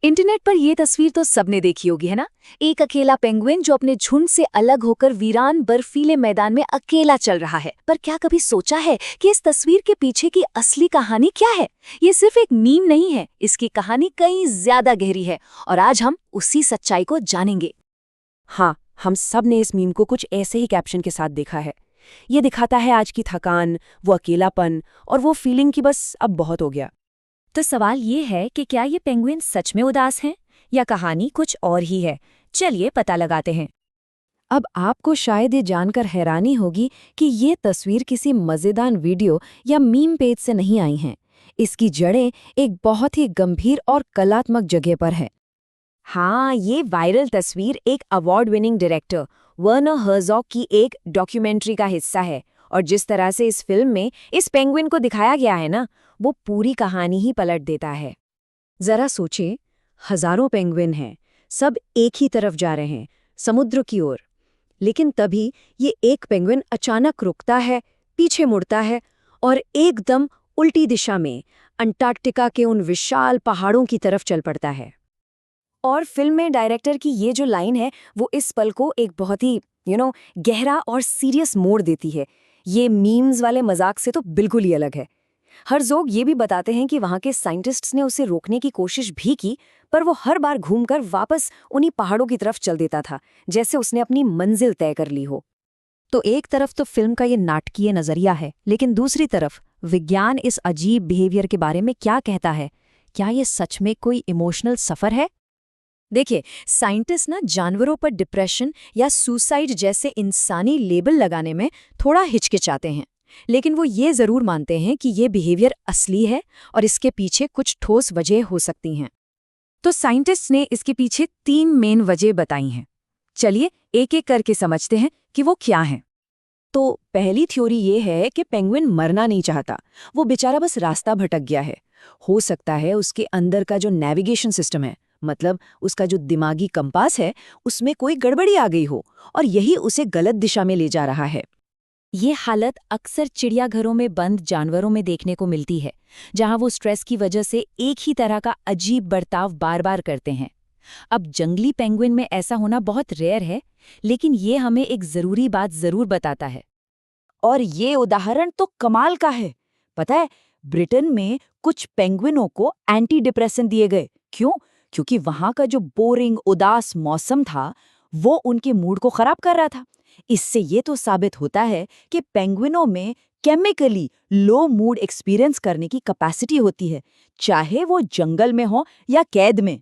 Internet पर ये तस्वीर तो सबने देखी होगी, है ना? एक अकेला पेंगुइन जो अपने झुंड से अलग होकर वीरान बर्फीले मैदान में अकेला चल रहा है। पर क्या कभी सोचा है कि इस तस्वीर के पीछे की असली कहानी क्या है? ये सिर्फ एक मीम नहीं है, इसकी कहानी कहीं ज्यादा गहरी है और आज हम उसी सच्चाई को जानेंगे। हाँ, हम सब ने इस मीम को कुछ ऐसे ही कैप्शन के साथ देखा है। ये दिखाता है आज की थकान, वो अकेलापन और वो फीलिंग कि बस अब बहुत हो गया। तो सवाल ये है कि क्या ये पेंगुइन सच में उदास हैं या कहानी कुछ और ही है? चलिए पता लगाते हैं। अब आपको शायद ये जानकर हैरानी होगी कि ये तस्वीर किसी मज़ेदार वीडियो या मीम पेज से नहीं आई हैं। इसकी जड़ें एक बहुत ही गंभीर और कलात्मक जगह पर है। हाँ, ये वायरल तस्वीर एक अवार्ड विनिंग डायरेक्टर वर्नर हर्ज़ॉग की एक डॉक्यूमेंट्री का हिस्सा है और जिस तरह से इस फिल्म में इस पेंगुइन को दिखाया गया है ना, वो पूरी कहानी ही पलट देता है। जरा सोचें, हजारों पेंगुइन हैं, सब एक ही तरफ जा रहे हैं, समुद्र की ओर। लेकिन तभी ये एक पेंगुइन अचानक रुकता है, पीछे मुड़ता है और एकदम उल्टी दिशा में अंटार्कटिका के उन विशाल पहाड़ों की तरफ चल पड़ता है। और फिल्म में डायरेक्टर की ये जो लाइन है वो इस पल को एक बहुत ही गहरा और सीरियस मोड़ देती है। ये मीम्स वाले मजाक से तो बिल्कुल ही अलग है। हर्ज़ोग ये भी बताते हैं कि वहाँ के साइंटिस्ट्स ने उसे रोकने की कोशिश भी की, पर वो हर बार घूमकर वापस उन्हीं पहाड़ों की तरफ चल देता था, जैसे उसने अपनी मंजिल तय कर ली हो। तो एक तरफ तो फिल्म का ये नाटकीय नजरिया है, लेकिन दूसरी तरफ विज्ञान इस अजीब बिहेवियर के बारे में क्या कहता है? क्या ये सच में कोई इमोशनल सफर है? देखिए, साइंटिस्ट ना जानवरों पर डिप्रेशन या सुसाइड जैसे इंसानी लेबल लगाने में थोड़ा हिचकिचाते हैं, लेकिन वो ये जरूर मानते हैं कि ये बिहेवियर असली है और इसके पीछे कुछ ठोस वजह हो सकती हैं। तो साइंटिस्ट ने इसके पीछे 3 मेन वजह बताई हैं। चलिए एक एक करके समझते हैं कि वो क्या हैं। तो पहली थ्योरी ये है कि पेंगुइन मरना नहीं चाहता, वो बेचारा बस रास्ता भटक गया है। हो सकता है उसके अंदर का जो नेविगेशन सिस्टम है, मतलब उसका जो दिमागी कंपास है, उसमें कोई गड़बड़ी आ गई हो और यही उसे गलत दिशा में ले जा रहा है। ये हालत अक्सर चिड़ियाघरों में बंद जानवरों में देखने को मिलती है, जहां वो स्ट्रेस की वजह से एक ही तरह का अजीब बर्ताव बार बार करते हैं। अब जंगली पेंगुइन में ऐसा होना बहुत रेयर है, लेकिन ये हमें एक जरूरी बात जरूर बताता है। और ये उदाहरण तो कमाल का है। पता है, ब्रिटेन में कुछ पेंगुइनों को एंटी डिप्रेसेंट दिए गए। क्यों? क्योंकि वहां का जो बोरिंग उदास मौसम था वो उनके मूड को खराब कर रहा था। इससे ये तो साबित होता है कि पेंगुइनों में केमिकली लो मूड एक्सपीरियंस करने की कैपेसिटी होती है, चाहे वो जंगल में हो या कैद में।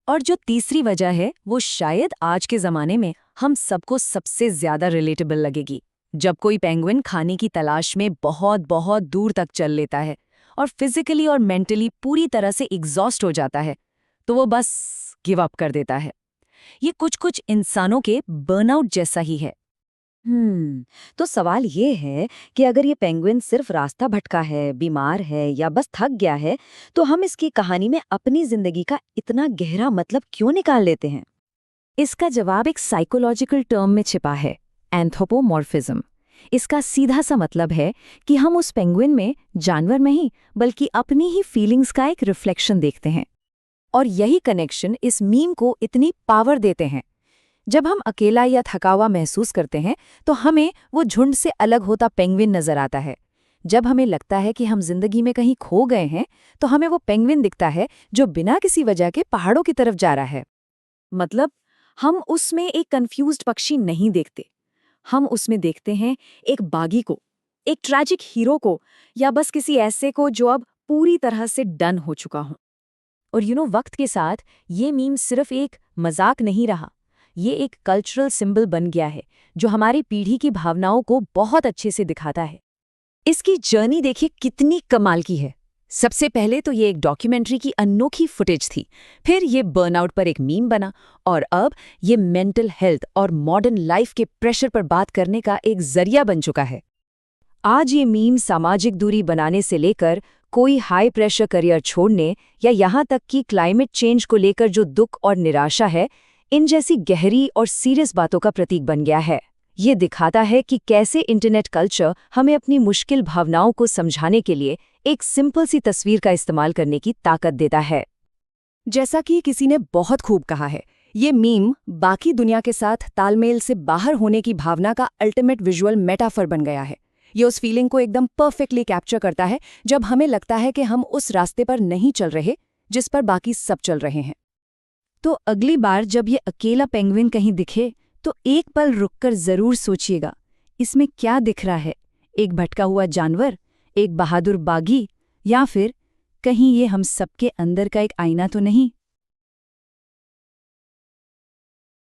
और जो तीसरी वजह है वो शायद आज के ज़माने में हम सबको सबसे ज़्यादा रिलेटेबल लगेगी। जब कोई पेंगुइन खाने की तलाश में बहुत बहुत दूर तक चल लेता है और फिजिकली और मेंटली पूरी तरह से एग्जॉस्ट हो जाता है, तो वो बस गिव अप कर देता है। ये कुछ इंसानों के बर्नआउट जैसा ही है। तो सवाल ये है कि अगर ये पेंगुइन सिर्फ रास्ता भटका है, बीमार है या बस थक गया है, तो हम इसकी कहानी में अपनी जिंदगी का इतना गहरा मतलब क्यों निकाल लेते हैं? इसका जवाब एक साइकोलॉजिकल टर्म में छिपा है, एंथ्रोपोमॉर्फिज्म। इसका सीधा सा मतलब है कि हम उस पेंगुइन में जानवर नहीं बल्कि अपनी ही फीलिंग्स का एक रिफ्लेक्शन देखते हैं। और यही कनेक्शन इस मीम को इतनी पावर देते हैं। जब हम अकेला या थका हुआ महसूस करते हैं तो हमें वो झुंड से अलग होता पेंगुइन नजर आता है। जब हमें लगता है कि हम जिंदगी में कहीं खो गए हैं तो हमें वो पेंगुइन दिखता है जो बिना किसी वजह के पहाड़ों की तरफ जा रहा है। मतलब हम उसमें एक कंफ्यूज्ड पक्षी नहीं देखते, हम उसमें देखते हैं एक बागी को, एक ट्रैजिक हीरो को, या बस किसी ऐसे को जो अब पूरी तरह से डन हो चुका हो। और वक्त के साथ ये मीम सिर्फ एक मजाक नहीं रहा, ये एक कल्चरल सिंबल बन गया है जो हमारी पीढ़ी की भावनाओं को बहुत अच्छे से दिखाता है। इसकी जर्नी देखिए कितनी कमाल की है। सबसे पहले तो ये एक डॉक्यूमेंट्री की अनोखी फुटेज थी, फिर ये बर्नआउट पर एक मीम बना और अब ये मेंटल हेल्थ और मॉडर्न लाइफ के प्रेशर पर बात करने का एक जरिया बन चुका है। आज ये मीम सामाजिक दूरी बनाने से लेकर कोई हाई प्रेशर करियर छोड़ने या यहाँ तक कि क्लाइमेट चेंज को लेकर जो दुख और निराशा है, इन जैसी गहरी और सीरियस बातों का प्रतीक बन गया है। ये दिखाता है कि कैसे इंटरनेट कल्चर हमें अपनी मुश्किल भावनाओं को समझाने के लिए एक सिंपल सी तस्वीर का इस्तेमाल करने की ताकत देता है। जैसा कि किसी ने बहुत खूब कहा है, ये मीम बाकी दुनिया के साथ तालमेल से बाहर होने की भावना का अल्टीमेट विजुअल मेटाफर बन गया है। ये उस फीलिंग को एकदम परफेक्टली कैप्चर करता है जब हमें लगता है कि हम उस रास्ते पर नहीं चल रहे जिस पर बाकी सब चल रहे हैं। तो अगली बार जब ये अकेला पेंगुइन कहीं दिखे तो एक पल रुककर जरूर सोचिएगा, इसमें क्या दिख रहा है? एक भटका हुआ जानवर, एक बहादुर बागी, या फिर कहीं ये हम सबके अंदर का एक आईना तो नहीं?